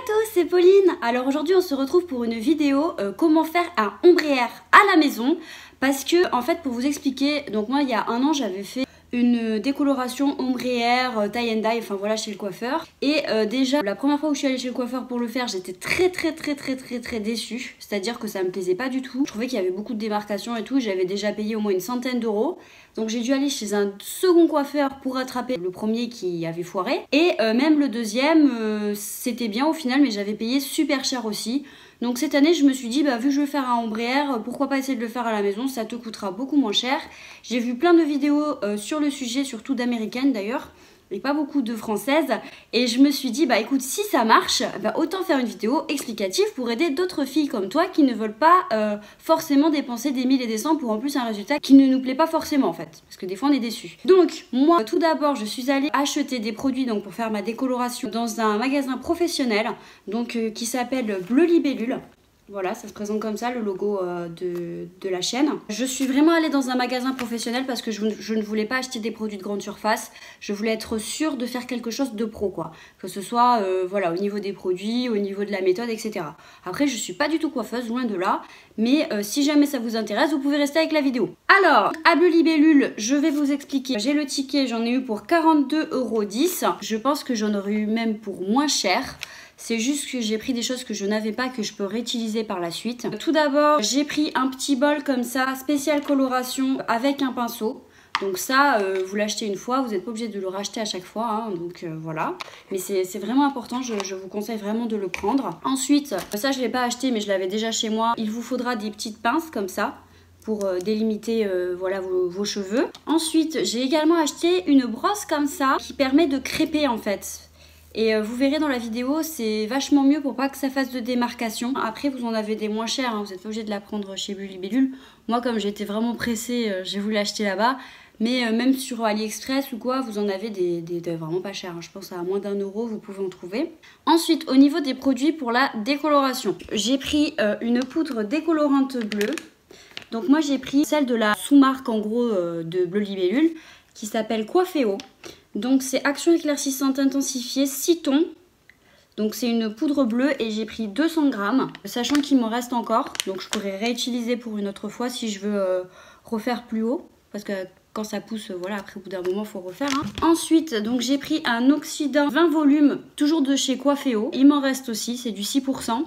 à tous, c'est Pauline. Alors aujourd'hui on se retrouve pour une vidéo comment faire un ombrière à la maison. Parce que en fait pour vous expliquer, donc moi il y a un an j'avais fait une décoloration ombrière, tie and dye, enfin voilà chez le coiffeur. Et déjà la première fois où je suis allée chez le coiffeur pour le faire, j'étais très déçue. C'est-à-dire que ça me plaisait pas du tout. Je trouvais qu'il y avait beaucoup de démarcations et tout, j'avais déjà payé au moins une centaine d'euros. Donc j'ai dû aller chez un second coiffeur pour rattraper le premier qui avait foiré. Et même le deuxième, c'était bien au final, mais j'avais payé super cher aussi. Donc cette année, je me suis dit, bah, vu que je veux faire un ombrière, pourquoi pas essayer de le faire à la maison, ça te coûtera beaucoup moins cher. J'ai vu plein de vidéos sur le sujet, surtout d'américaines d'ailleurs, et pas beaucoup de françaises. Et je me suis dit, bah écoute, si ça marche, bah, autant faire une vidéo explicative pour aider d'autres filles comme toi qui ne veulent pas forcément dépenser des 1000 et des cents pour en plus un résultat qui ne nous plaît pas forcément en fait. Parce que des fois on est déçus. Donc moi, tout d'abord, je suis allée acheter des produits donc, pour faire ma décoloration dans un magasin professionnel donc, qui s'appelle Bleu Libellule. Voilà, ça se présente comme ça, le logo de la chaîne. Je suis vraiment allée dans un magasin professionnel parce que je ne voulais pas acheter des produits de grande surface. Je voulais être sûre de faire quelque chose de pro, quoi. Que ce soit voilà, au niveau des produits, au niveau de la méthode, etc. Après, je suis pas du tout coiffeuse, loin de là. Mais si jamais ça vous intéresse, vous pouvez rester avec la vidéo. Alors, à Bleu Libellule, je vais vous expliquer. J'ai le ticket, j'en ai eu pour 42,10 €. Je pense que j'en aurais eu même pour moins cher. C'est juste que j'ai pris des choses que je n'avais pas, que je peux réutiliser par la suite. Tout d'abord, j'ai pris un petit bol comme ça, spécial coloration, avec un pinceau. Donc ça, vous l'achetez une fois, vous n'êtes pas obligé de le racheter à chaque fois. Hein, donc voilà. Mais c'est vraiment important, je vous conseille vraiment de le prendre. Ensuite, ça je ne l'ai pas acheté, mais je l'avais déjà chez moi. Il vous faudra des petites pinces comme ça, pour délimiter voilà, vos cheveux. Ensuite, j'ai également acheté une brosse comme ça, qui permet de crêper en fait. Et vous verrez dans la vidéo, c'est vachement mieux pour pas que ça fasse de démarcation. Après, vous en avez des moins chers, hein, vous n'êtes pas obligé de la prendre chez Bleu Libellule. Moi, comme j'étais vraiment pressée, j'ai voulu l'acheter là-bas. Mais même sur AliExpress ou quoi, vous en avez des vraiment pas chers. Hein. Je pense à moins d'1 €, vous pouvez en trouver. Ensuite, au niveau des produits pour la décoloration, j'ai pris une poudre décolorante bleue. Donc moi, j'ai pris celle de la sous-marque en gros de Bleu Libellule qui s'appelle Coifféo. Donc c'est action éclaircissante intensifiée 6 tons. Donc c'est une poudre bleue et j'ai pris 200 grammes. Sachant qu'il m'en reste encore. Donc je pourrais réutiliser pour une autre fois si je veux refaire plus haut. Parce que quand ça pousse, voilà, après au bout d'un moment il faut refaire. Hein. Ensuite, donc j'ai pris un oxydant 20 volumes, toujours de chez Coifféo. Il m'en reste aussi, c'est du 6%.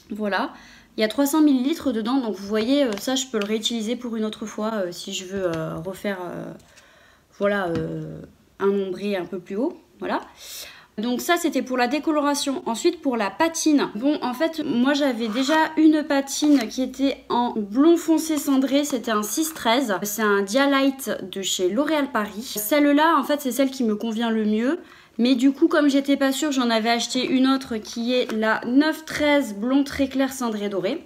Voilà. Il y a 300 ml dedans. Donc vous voyez, ça je peux le réutiliser pour une autre fois si je veux refaire... voilà, un ombré un peu plus haut, voilà. Donc ça, c'était pour la décoloration. Ensuite, pour la patine. Bon, en fait, moi, j'avais déjà une patine qui était en blond foncé cendré. C'était un 613. C'est un Dialight de chez L'Oréal Paris. Celle-là, en fait, c'est celle qui me convient le mieux. Mais du coup, comme j'étais pas sûre, j'en avais acheté une autre qui est la 913 blond très clair cendré doré.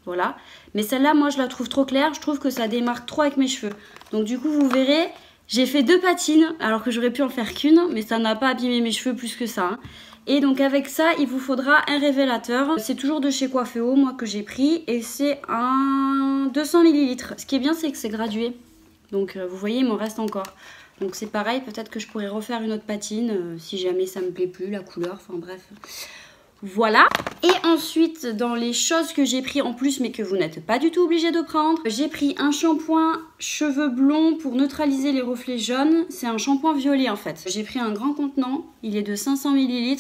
Voilà. Mais celle-là, moi, je la trouve trop claire. Je trouve que ça démarque trop avec mes cheveux. Donc du coup, vous verrez... J'ai fait 2 patines, alors que j'aurais pu en faire qu'une, mais ça n'a pas abîmé mes cheveux plus que ça. Hein. Et donc avec ça, il vous faudra un révélateur. C'est toujours de chez Coifféo, moi, que j'ai pris, et c'est un 200 ml. Ce qui est bien, c'est que c'est gradué. Donc vous voyez, il m'en reste encore. Donc c'est pareil, peut-être que je pourrais refaire une autre patine, si jamais ça me plaît plus, la couleur, enfin bref... Voilà. Et ensuite, dans les choses que j'ai pris en plus, mais que vous n'êtes pas du tout obligé de prendre, j'ai pris un shampoing cheveux blonds pour neutraliser les reflets jaunes. C'est un shampoing violet en fait. J'ai pris un grand contenant, il est de 500 ml.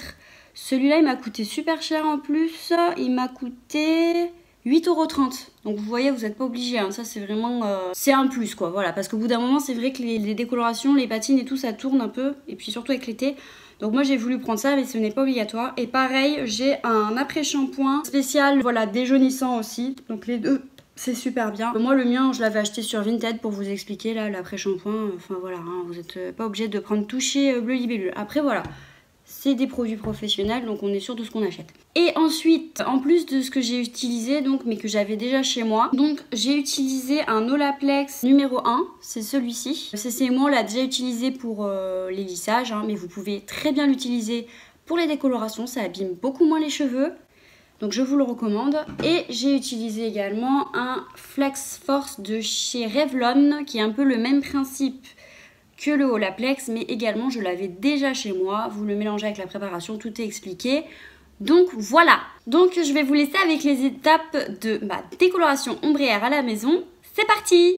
Celui-là, il m'a coûté super cher en plus. Il m'a coûté 8,30 €. Donc vous voyez, vous n'êtes pas obligé. Hein. Ça, c'est vraiment... c'est un plus quoi. Voilà. Parce qu'au bout d'un moment, c'est vrai que les décolorations, les patines et tout, ça tourne un peu. Et puis surtout avec l'été... Donc moi j'ai voulu prendre ça mais ce n'est pas obligatoire. Et pareil j'ai un après-shampoing spécial, voilà, déjaunissant aussi. Donc les deux c'est super bien. Moi le mien je l'avais acheté sur Vinted pour vous expliquer là l'après-shampoing. Enfin voilà, hein, vous n'êtes pas obligé de prendre tout chez Bleu Libellule. Après voilà, c'est des produits professionnels donc on est sûr de ce qu'on achète. Et ensuite, en plus de ce que j'ai utilisé, donc, mais que j'avais déjà chez moi, donc j'ai utilisé un Olaplex numéro 1, c'est celui-ci. CCMO on l'a déjà utilisé pour les lissages, hein, mais vous pouvez très bien l'utiliser pour les décolorations, ça abîme beaucoup moins les cheveux. Donc je vous le recommande. Et j'ai utilisé également un Flex Force de chez Revlon, qui est un peu le même principe que le Olaplex, mais également je l'avais déjà chez moi. Vous le mélangez avec la préparation, tout est expliqué. Donc voilà, donc je vais vous laisser avec les étapes de ma décoloration ombrière à la maison. C'est parti!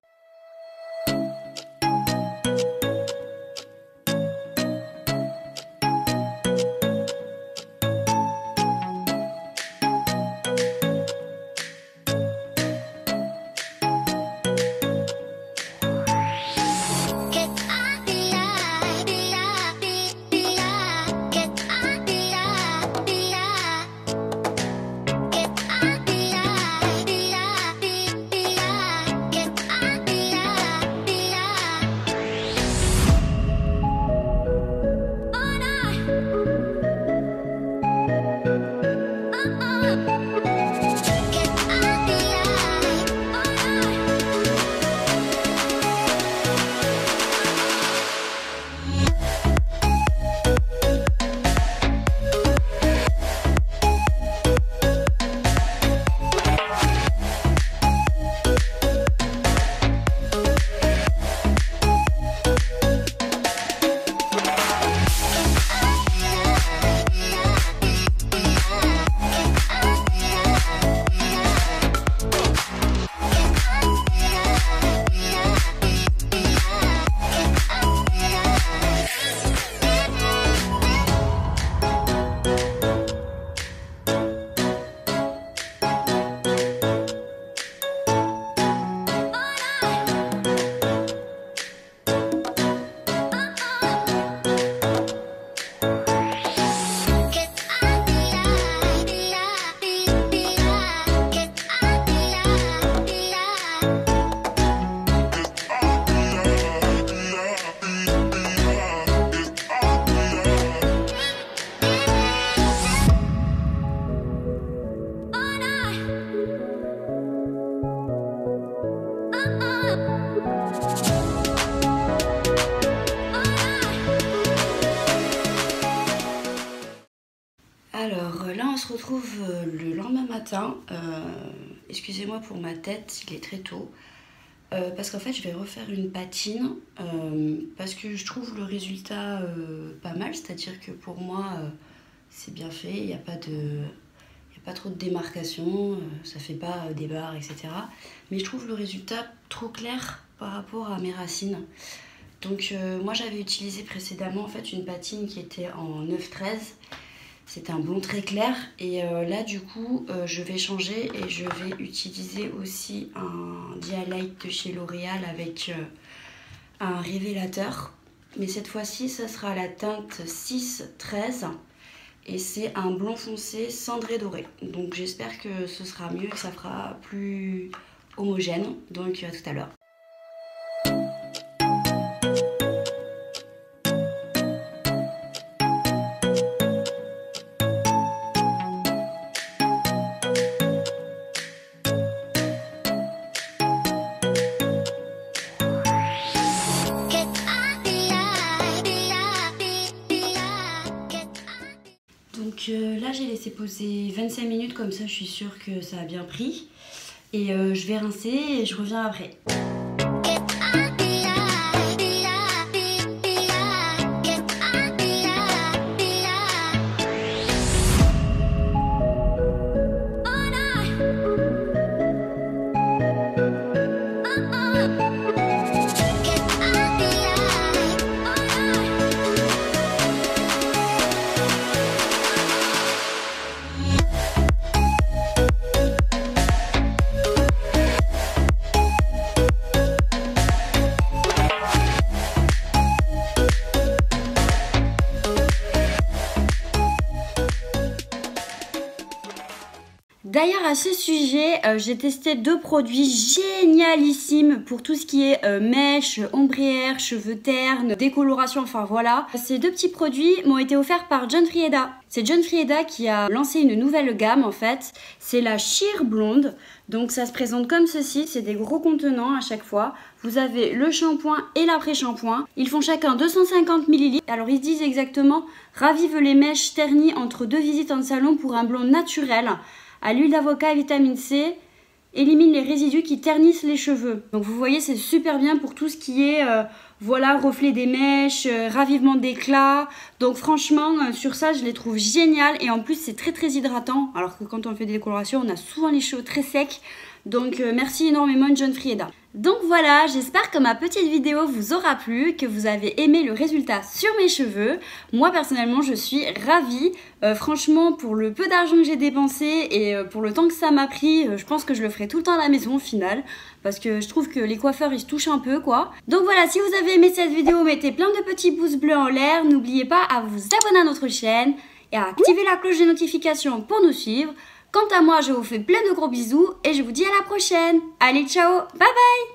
Alors là on se retrouve le lendemain matin, excusez-moi pour ma tête, il est très tôt, parce qu'en fait je vais refaire une patine, parce que je trouve le résultat pas mal, c'est-à-dire que pour moi c'est bien fait, il n'y a pas trop de démarcation, ça fait pas des barres, etc. Mais je trouve le résultat trop clair par rapport à mes racines. Donc moi j'avais utilisé précédemment en fait une patine qui était en 9-13. C'est un blond très clair et là du coup je vais changer et je vais utiliser aussi un Dialight de chez L'Oréal avec un révélateur. Mais cette fois-ci ça sera la teinte 6-13 et c'est un blond foncé cendré doré. Donc j'espère que ce sera mieux, que ça fera plus homogène. Donc à tout à l'heure. Donc là j'ai laissé poser 25 minutes, comme ça je suis sûre que ça a bien pris. Et je vais rincer et je reviens après. D'ailleurs à ce sujet, j'ai testé deux produits génialissimes pour tout ce qui est mèches, ombrières, cheveux ternes, décoloration, enfin voilà. Ces deux petits produits m'ont été offerts par John Frieda. C'est John Frieda qui a lancé une nouvelle gamme en fait. C'est la Sheer Blonde. Donc ça se présente comme ceci, c'est des gros contenants à chaque fois. Vous avez le shampoing et l'après-shampoing. Ils font chacun 250 ml. Alors ils disent exactement « Ravive les mèches ternies entre deux visites en salon pour un blond naturel ». À l'huile d'avocat et vitamine C, élimine les résidus qui ternissent les cheveux. Donc vous voyez, c'est super bien pour tout ce qui est voilà, reflet des mèches, ravivement d'éclat. Donc franchement, sur ça, je les trouve géniales. Et en plus, c'est très très hydratant. Alors que quand on fait des décolorations, on a souvent les cheveux très secs. Donc merci énormément John Frieda. Donc voilà, j'espère que ma petite vidéo vous aura plu, que vous avez aimé le résultat sur mes cheveux. Moi personnellement je suis ravie, franchement pour le peu d'argent que j'ai dépensé et pour le temps que ça m'a pris, je pense que je le ferai tout le temps à la maison au final. Parce que je trouve que les coiffeurs ils se touchent un peu quoi. Donc voilà, si vous avez aimé cette vidéo, mettez plein de petits pouces bleus en l'air. N'oubliez pas à vous abonner à notre chaîne et à activer la cloche de notification pour nous suivre. Quant à moi, je vous fais plein de gros bisous et je vous dis à la prochaine. Allez, ciao, bye bye!